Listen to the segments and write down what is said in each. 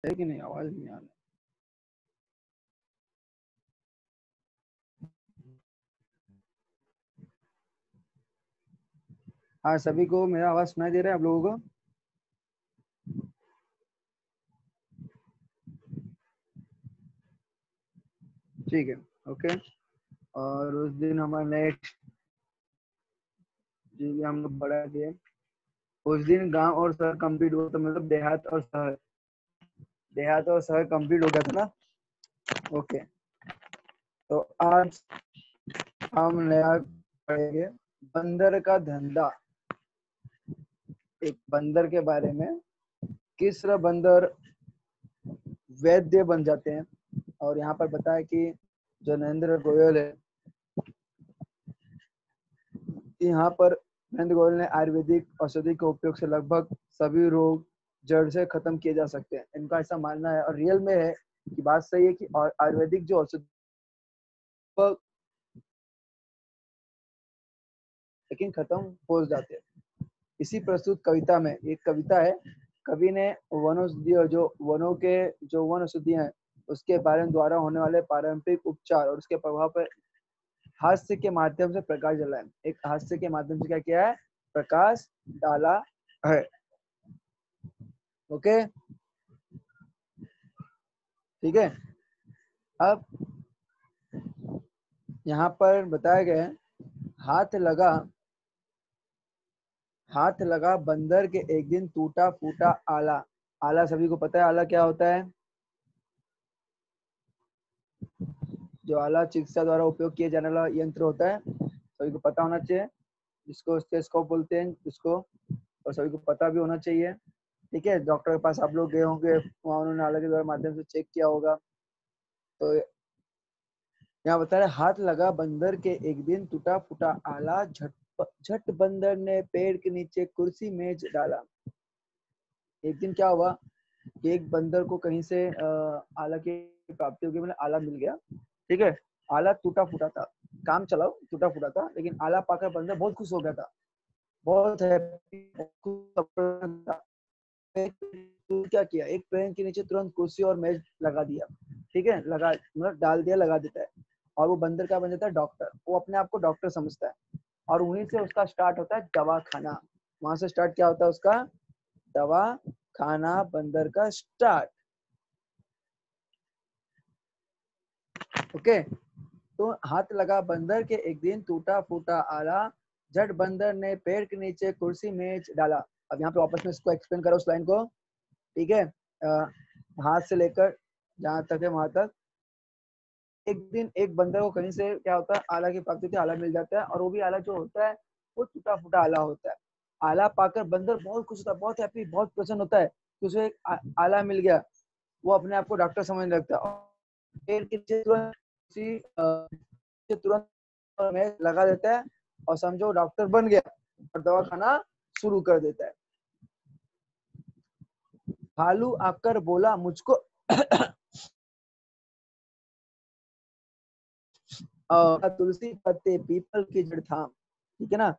है कि नहीं? आवाज नहीं आ रही। हाँ, सभी को मेरा आवाज सुनाई दे रहा है आप लोगों को? ठीक है, ओके। और उस दिन हमारा नेक्स्ट जो भी हम लोग पढ़ा थे, उस दिन गांव और शहर कंप्लीट हुआ, तो मतलब देहात और शहर कंप्लीट हो गया था ना। ओके, तो आज हम नया पढ़ेंगे बंदर का धंधा। एक बंदर के बारे में, किस तरह बंदर वैद्य बन जाते हैं। और यहाँ पर बताया कि जो नरेंद्र गोयल है, यहाँ पर नरेंद्र गोयल ने आयुर्वेदिक औषधि के उपयोग से लगभग सभी रोग जड़ से खत्म किए जा सकते हैं। इनका ऐसा मानना है और रियल में है कि बात सही है कि आयुर्वेदिक जो औषधि लेकिन खत्म हो जाते हैं। इसी प्रस्तुत कविता में एक कविता है, कवि ने वनौषधि और जो वनों के जो वन औषधियां हैं उसके बारे में द्वारा होने वाले पारंपरिक उपचार और उसके प्रभाव पर हास्य के माध्यम से प्रकाश डाला है। एक हास्य के माध्यम से क्या किया है? प्रकाश डाला है। ओके, ठीक है। अब यहाँ पर बताया गया है, हाथ लगा बंदर के एक दिन टूटा फूटा आला। आला सभी को पता है, आला क्या होता है? जो आला चिकित्सा द्वारा उपयोग किए जाने वाला यंत्र होता है, सभी को पता होना चाहिए। जिसको स्टेथोस्कोप बोलते हैं उसको, और सभी को पता भी होना चाहिए। ठीक है, डॉक्टर के पास आप लोग गए होंगे, वहाँ उन्होंने आला के द्वारा माध्यम से चेक किया होगा। तो यहाँ बता रहे, हाथ लगा बंदर के एक दिन टूटा फूटा आला, झट बंदर ने पेड़ के नीचे कुर्सी मेज डाला। एक दिन क्या हुआ कि एक बंदर को कहीं से आला की प्राप्ति हो गई, मतलब आला मिल गया। ठीक है, आला टूटा फूटा था, काम चलाओ टूटा फूटा था, लेकिन आला पाकर बंदर बहुत खुश हो गया था, बहुत हैप्पी था। तो क्या किया, एक पेड़ के नीचे तुरंत कुर्सी और मेज लगा दिया। ठीक है, लगा मतलब डाल दिया, लगा देता है। और वो बंदर का बन जाता है डॉक्टर, वो अपने आप को डॉक्टर समझता है। और वहीं से उसका स्टार्ट होता है दवा खाना। वहां से स्टार्ट क्या होता है उसका? दवा खाना बंदर का स्टार्ट। ओके, तो हाथ लगा बंदर के एक दिन टूटा फूटा आला, झट बंदर ने पेड़ के नीचे कुर्सी मेज डाला। अब यहाँ पे वापस में इसको एक्सप्लेन करो उस लाइन को। ठीक है, हाथ से लेकर जहां तक है वहां तक। एक दिन एक बंदर को कहीं से क्या होता है, आला की प्राप्ति होती है, आला मिल जाता है। और वो भी आला जो होता है वो टूटा फूटा आला होता है। आला पाकर बंदर बहुत खुश होता है, बहुत हैप्पी, बहुत प्रसन्न होता है कि उसे एक आला मिल गया। वो अपने आप को डॉक्टर समझने लगता है और पेड़ के नीचे तुरंत में लगा देता है और समझो डॉक्टर बन गया और दवा खाना शुरू कर देता है। भालू आकर बोला मुझको तुलसी पत्ते पीपल की जड़ थाम। ठीक है ना,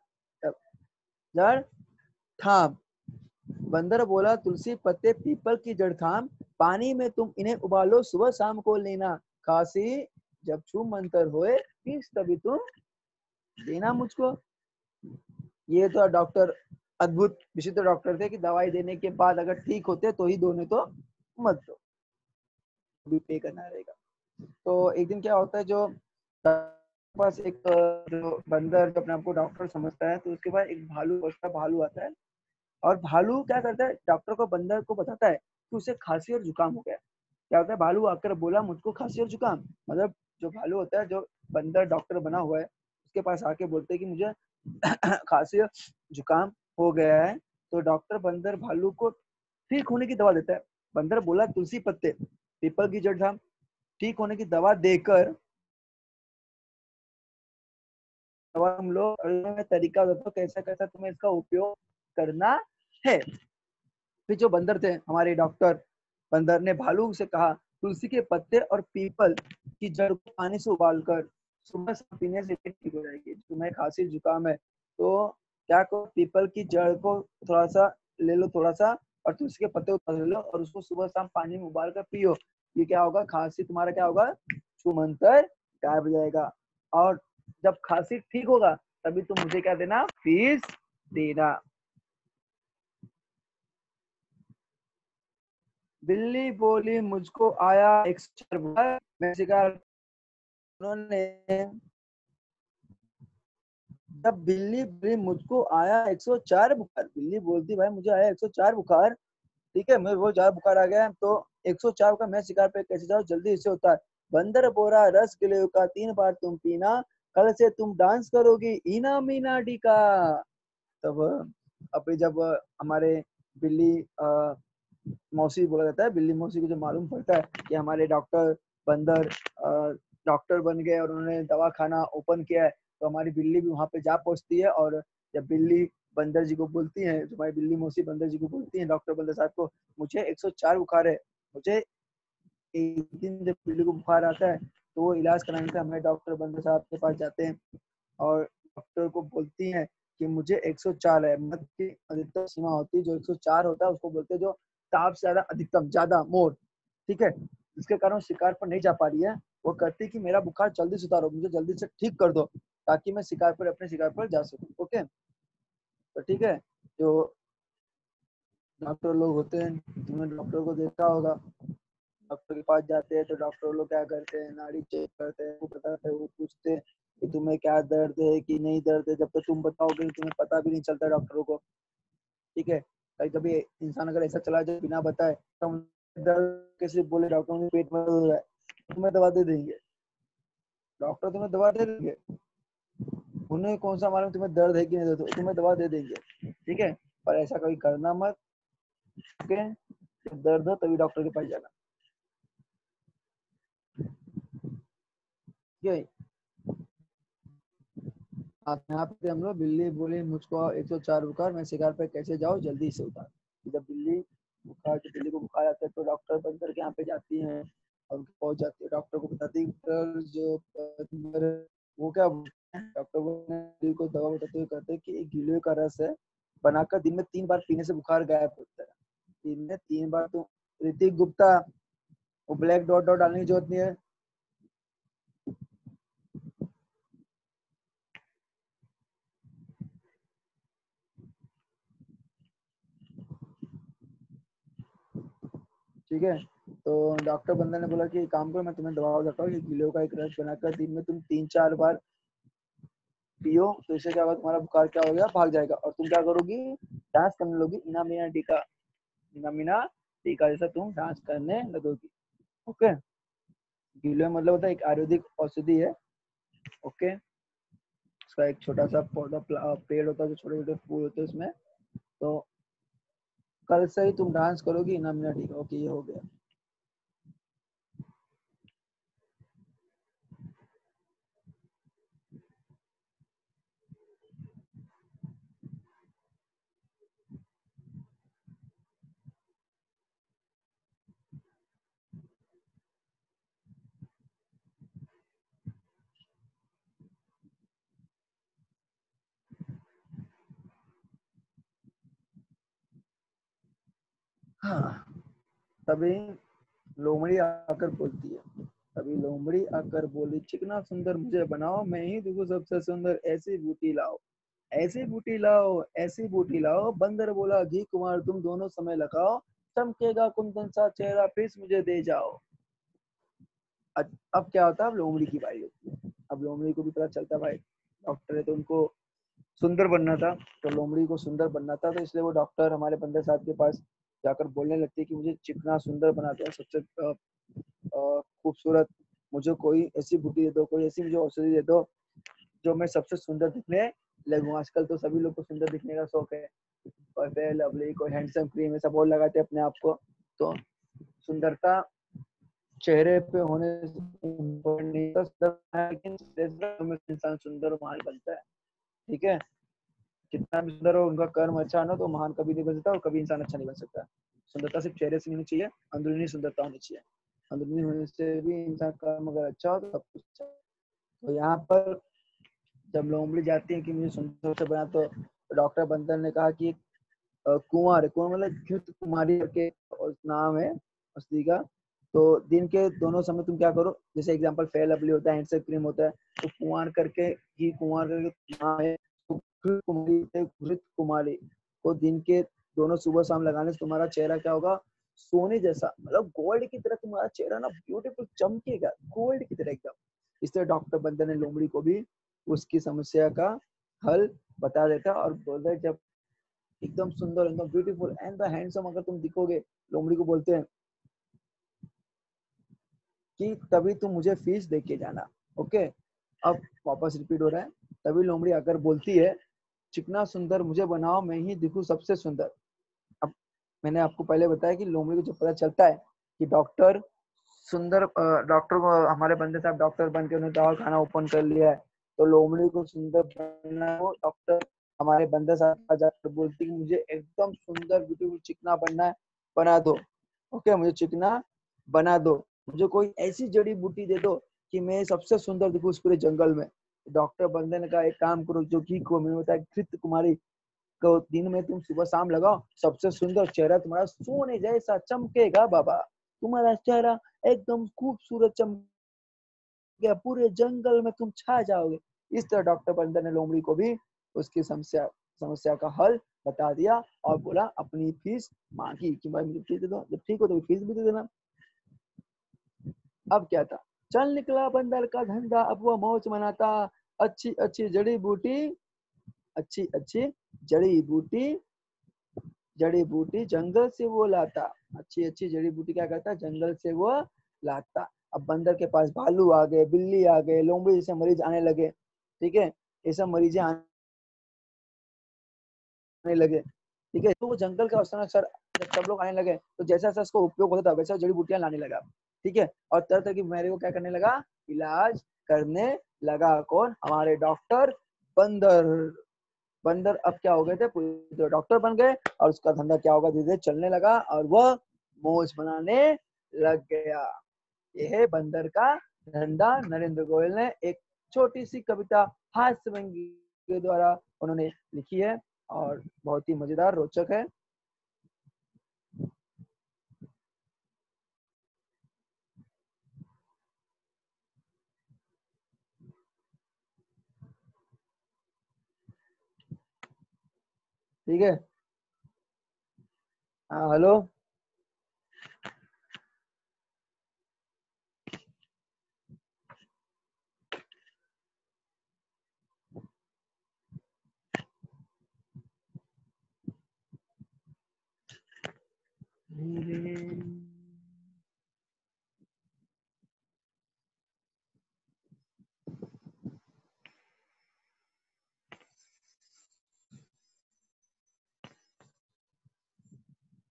जड़ थाम। बंदर बोला तुलसी पत्ते पीपल की जड़ थाम, पानी में तुम इन्हें उबालो, सुबह शाम को लेना, खांसी जब छू मंतर होए, फीस तभी तुम देना मुझको। ये तो डॉक्टर अद्भुत विचित्र डॉक्टर थे कि दवाई देने के बाद अगर ठीक होते तो ही दो, नहीं तो मत दो, भी पे करना रहेगा। तो एक दिन क्या होता है, जो पास एक जो बंदर जो अपने आप को डॉक्टर समझता है, तो उसके बाद एक भालू आता है। और भालू क्या करता है, डॉक्टर को बंदर को बताता है कि उसे खांसी और जुकाम हो गया। क्या होता है, भालू आकर बोला मुझको खांसी और जुकाम, मतलब जो भालू होता है, जो बंदर डॉक्टर बना हुआ है, उसके पास आके बोलते हैं कि मुझे खांसी और जुकाम हो गया है। तो डॉक्टर बंदर भालू को ठीक होने की दवा देता है। बंदर बोला तुलसी पत्ते पीपल की जड़ था, ठीक होने की दवा देकर दवा हम लोग, मैं तरीका बताता हूँ कैसा कैसा तुम्हें इसका उपयोग करना है। फिर जो बंदर थे हमारे डॉक्टर, बंदर ने भालू से कहा तुलसी के पत्ते और पीपल की जड़ को पानी से उबालकर सुबह से पीने से ठीक हो जाएगी। तुम्हें खांसी जुकाम है तो क्या करो, पीपल की जड़ को थोड़ा सा ले लो, थोड़ा सा और तुलसी के पत्ते उतार लो और उसको सुबह शाम पानी में उबाल कर पियो। ये क्या होगा, खांसी तुम्हारा क्या होगा, छूमंतर गायब हो जाएगा। और जब खांसी ठीक होगा तभी तुम मुझे क्या देना, फीस देना। बिल्ली बोली मुझको आया 104 बुखार, मैं शिकार। उन्होंने, जब बिल्ली बोली मुझको आया 104 बुखार, बिल्ली बोलती भाई मुझे आया 104 बुखार, ठीक है, मेरे वो 4 बुखार आ गया तो 104 का मैं शिकार पे कैसे जाऊँ, जल्दी इससे उतार। बंदर बोरा रस गिलोय का 3 बार तुम पीना, कल से तुम डांस करोगी इना मीना डी का। तब अभी जब हमारे बिल्ली मौसी बोला जाता है, बिल्ली मौसी को जो मालूम पड़ता है कि हमारे डॉक्टर बंदर डॉक्टर बन गए और उन्होंने दवा खाना ओपन किया है, तो हमारी बिल्ली भी वहां पे जा पहुंचती है। और जब बिल्ली बंदर जी को बोलती है, जो हमारी बिल्ली मौसी बंदर जी को बोलती है, डॉक्टर बंदर साहब को, मुझे 104 बुखार है, मुझे एक दिन जब बिल्ली को बुखार आता है तो वो इलाज कराने के लिए हमारे डॉक्टर बंदर साहब के पास जाते हैं और डॉक्टर को बोलती हैं कि मुझे 104 है। मद की अधिकतम सीमा होती है, जो 104 होता है उसको बोलते हैं जो ताप से ज्यादा अधिकतम, ज्यादा मोर, ठीक है, जिसके कारण शिकार पर नहीं जा पा रही है। वो कहती है कि मेरा बुखार जल्दी से उतारो, मुझे जल्दी से ठीक कर दो ताकि मैं शिकार पर, अपने शिकार पर जा सकूं। ओके, तो ठीक है, जो डॉक्टर लोग होते हैं, तुमने डॉक्टर को देखा होगा, डॉक्टर के पास जाते हैं तो डॉक्टर लोग क्या करते हैं, नाड़ी चेक करते हैं, वो बताते हैं, वो पूछते हैं कि तुम्हें क्या दर्द है कि नहीं दर्द है। जब तक तुम बताओगे तुम्हें पता भी नहीं चलता डॉक्टरों को, ठीक है। कभी कभी इंसान अगर ऐसा चला जाए बिना बताए, तो दर्द कैसे बोले डॉक्टर में पेट में दर्द हो रहा है, तुम्हें दवा दे देंगे, डॉक्टर तुम्हें दवा दे देंगे, उन्हें कौन सा मालूम तुम्हें दर्द है कि नहीं दर्द, तुम्हें दवा दे देंगे, ठीक है। पर ऐसा कभी करना मत, ठीक है, जब दर्द हो तभी डॉक्टर के पास जाना, ठीक है। आप यहाँ पे हम लोग, बिल्ली बोली मुझको 104 बुखार, मैं शिकार पे कैसे जाऊँ, जल्दी से उतार। जब बिल्ली को बुखार आता है तो डॉक्टर बंदर के यहाँ पे जाती है और पहुंच जाती है, डॉक्टर को बताती है, डॉक्टर जो बंदर है, वो क्या बोलते हैं, डॉक्टर बिल्ली को दवा बताते हुए कहते हैं कि एक गिलोय का रस है, बनाकर दिन में 3 बार पीने से बुखार गायब होता है। दिन में 3 बार। तो ऋतिक गुप्ता, वो ब्लैक डॉट डॉट डालने की जरूरत नहीं है। ठीक है, तो डॉक्टर बंदर ने बोला कि एक काम करो, मैं तुम्हें दवा बताता हूँ, ये गिलोय का एक रस बनाकर दिन में तुम 3-4 बार पियो, तो इससे क्या होगा, तुम्हारा बुखार क्या हो गया, भाग जाएगा और तुम क्या करोगी, डांस करने लोगी इना मीना टीका, इना मीना टीका जैसा तुम डांस करने लगोगी। ओके, गिलोय मतलब होता है एक आयुर्वेदिक औषधि है। ओके, उसका एक छोटा सा पौधा पेड़ होता है, जो छोटे छोटे फूल होते हैं उसमें। तो कल से ही तुम डांस करोगी इना मीना टीका। ओके, ये हो गया। हाँ, तभी लोमड़ी आकर बोलती है, तभी लोमड़ी आकर बोली, चिकना सुंदर मुझे बनाओ, मैं ही देखो सबसे सुंदर, ऐसी बूटी लाओ, ऐसी बूटी लाओ, ऐसी बूटी लाओ। बंदर बोला, घी कुमार तुम दोनों समय लगाओ, चमकेगा कुंदन सा चेहरा, फिर मुझे दे जाओ। अब क्या होता है, अब लोमड़ी की बारी होती है। अब लोमड़ी को भी पता चलता है भाई डॉक्टर है तो उनको सुंदर बनना था, तो लोमड़ी को सुंदर बनना था, तो इसलिए वो डॉक्टर हमारे बंदर साहब के पास जाकर बोलने लगती है कि मुझे चिकना सुंदर बना दो, सबसे खूबसूरत, मुझे कोई ऐसी बूटी दे दो, कोई ऐसी मुझे औषधि दे दो जो मैं सबसे सुंदर दिखने लगूं। आजकल तो सभी लोग को सुंदर दिखने का शौक है, कोई फेयर लवली, कोई हैंडसम क्रीम, ऐसा बहुत लगाते हैं अपने आप को। तो सुंदरता चेहरे पे होने से इम्पोर्टेंट नहीं है, लेकिन इंसान सुंदर और महान बनता है, ठीक है। कितना भी सुंदर हो, उनका कर्म अच्छा ना, तो महान कभी नहीं बन सकता और कभी इंसान अच्छा नहीं बन सकता। सुंदरता सिर्फ चेहरे से नहीं होनी चाहिए, अंदरूनी सुंदरता होनी चाहिए। अंदरूनी होने से भी इंसान कर्म अगर अच्छा हो तो सब कुछ अच्छा। तो यहाँ पर जब लोमड़ी जाती है कि मुझे सुंदर से बना, तो डॉक्टर बंदर ने कहा कि कुंवर, कुंवर मतलब घृत कुमारी के नाम है असली का। तो दिन के दोनों समय तुम क्या करो, जैसे एग्जांपल फेयर लवली होता है, हैंडसेक क्रीम होता है, तो कुंवर करके घी कुंवर करके नाम है, तो घृत कुमारी घृत कुमारी को दिन के दोनों सुबह शाम लगाने से तुम्हारा चेहरा क्या होगा, सोने जैसा, मतलब गोल्ड की तरह तुम्हारा चेहरा ना ब्यूटीफुल चमकेगा, गोल्ड की तरह एकदम। इस तरह डॉक्टर बंदर ने लोमड़ी को भी उसकी समस्या का हल बता देता और बोलता है, जब एकदम सुंदर एकदम ब्यूटीफुल एंड द हैंडसम अगर तुम दिखोगे, लोमड़ी को बोलते हैं कि तभी तुम मुझे फीस दे के जाना। ओके, अब वापस रिपीट हो रहा है। तभी लोमड़ी आकर बोलती है, चिकना सुंदर मुझे बनाओ, मैं ही दिखूं सबसे सुंदर। अब मैंने आपको पहले बताया कि लोमड़ी को जब पता चलता है कि डॉक्टर सुंदर, डॉक्टर को हमारे बंदे साहब डॉक्टर बन के उन्हें दवा खाना ओपन कर लिया है, तो लोमड़ी को सुंदर बनना हो, डॉक्टर हमारे बंदे साहब जाकर बोलती कि मुझे एकदम सुंदर ब्यूटीफुल चिकना बनना है, बना दो। ओके, मुझे चिकना बना दो, मुझे कोई ऐसी जड़ी बूटी दे दो कि मैं सबसे सुंदर दिखूं उस पूरे जंगल में। डॉक्टर बंदे ने कहा, एक काम करो, जो घी को मैंने बताया घृत कुमारी को दिन में तुम सुबह शाम लगाओ, सबसे सुंदर चेहरा तुम्हारा सोने जैसा चमकेगा बाबा, तुम्हारा चेहरा एकदम खूबसूरत चमकेगा, पूरे जंगल में तुम छा जाओगे। इस तरह डॉक्टर बंदर ने लोमड़ी को भी उसकी समस्या समस्या का हल बता दिया और बोला अपनी फीस मांगी कि भाई मुझे फीस दे दो, जब ठीक हो तो फीस भी दे देना। अब क्या था, चल निकला बंदर का धंधा, अब वो मौज मनाता, अच्छी अच्छी जड़ी बूटी, अच्छी अच्छी जड़ी बूटी, जड़ी बूटी जंगल से वो लाता, अच्छी अच्छी जड़ी बूटी क्या करता, जंगल से वो लाता। अब बंदर के पास भालू आ गए, बिल्ली आ गए, लोमड़ी जैसे मरीज आने लगे, ठीक है, ये सब मरीजें आने लगे, ठीक है, तो वो जंगल का अचानक सर, जब सब लोग आने लगे तो जैसा जैसा उसको उपयोग होता था वैसा जड़ी बूटियां लाने लगा, ठीक है, और तरह तरह की बीमारी को क्या करने लगा, इलाज करने लगा। कौन, हमारे डॉक्टर बंदर। बंदर अब क्या हो गए थे, पूरे डॉक्टर बन गए और उसका धंधा क्या होगा, धीरे धीरे चलने लगा और वह मौज बनाने लग गया। यह है बंदर का धंधा। नरेंद्र गोयल ने एक छोटी सी कविता हास्य व्यंग्य के द्वारा उन्होंने लिखी है और बहुत ही मजेदार रोचक है। ठीक है, हाँ हेलो।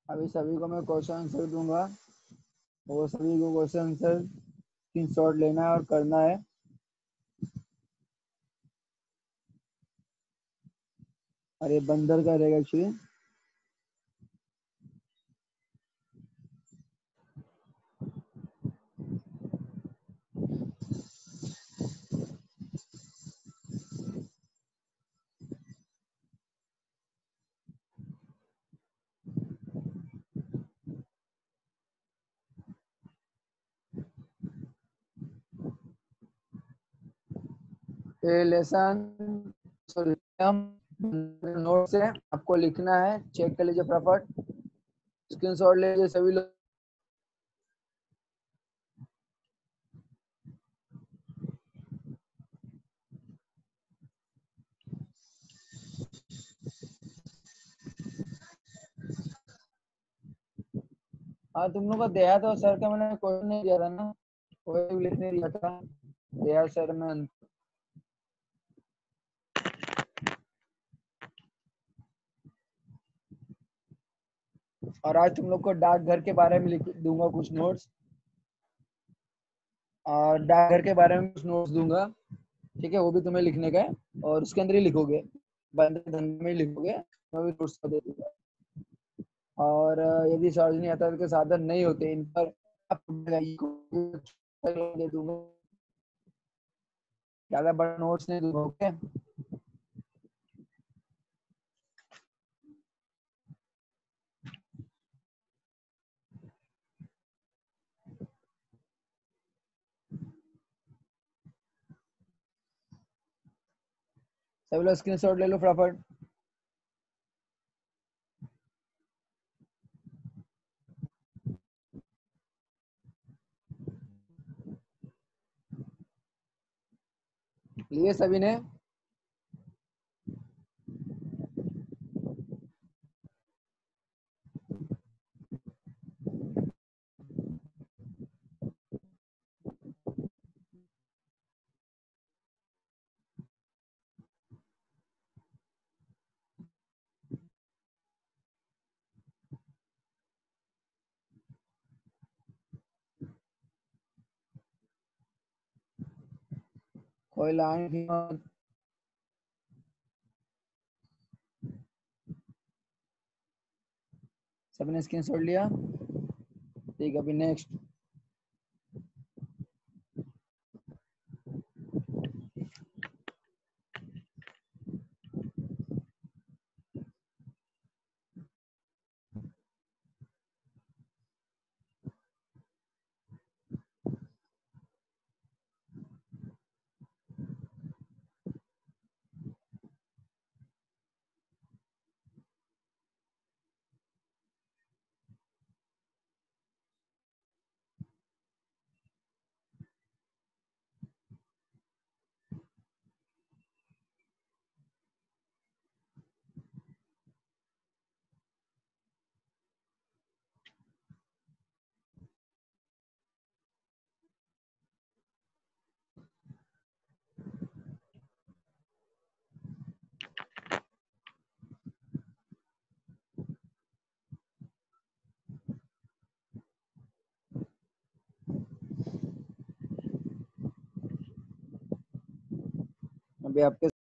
अभी सभी को मैं क्वेश्चन आंसर दूंगा, वो सभी को क्वेश्चन आंसर स्क्रीनशॉट लेना है और करना है। अरे बंदर का रहेगा एक्चुअली। ये लेसन नोट से आपको लिखना है, चेक कर लीजिए फटाफट, स्क्रीनशॉट ले लीजिए सभी लोग। हाँ, तुम लोग का दिया था सर का, मैंने क्वेश्चन नहीं दिया था ना, कोई भी लिखने दिया था दिया सर में। और आज तुम लोग को डाकघर के बारे में लिख दूंगा कुछ नोट्स, और डाकघर के बारे में कुछ नोट्स दूंगा, ठीक है, वो भी तुम्हें लिखने का है और उसके अंदर ही लिखोगे, बंदर धंधे में ही लिखोगे, मैं भी नोट्स दे दूंगा। और यदि सार्वजनिक यातायात के साधन नहीं होते इन पर, दे दूंगा, ज्यादा बड़ा नोट्स नहीं दूंगा। ओके। सब लोग स्क्रीनशॉट ले लो फटाफट। लिए सभी ने? कोई लाइन थी मत। सबने स्क्रीनशॉट लिया? ठीक है, अभी नेक्स्ट। अभी आपके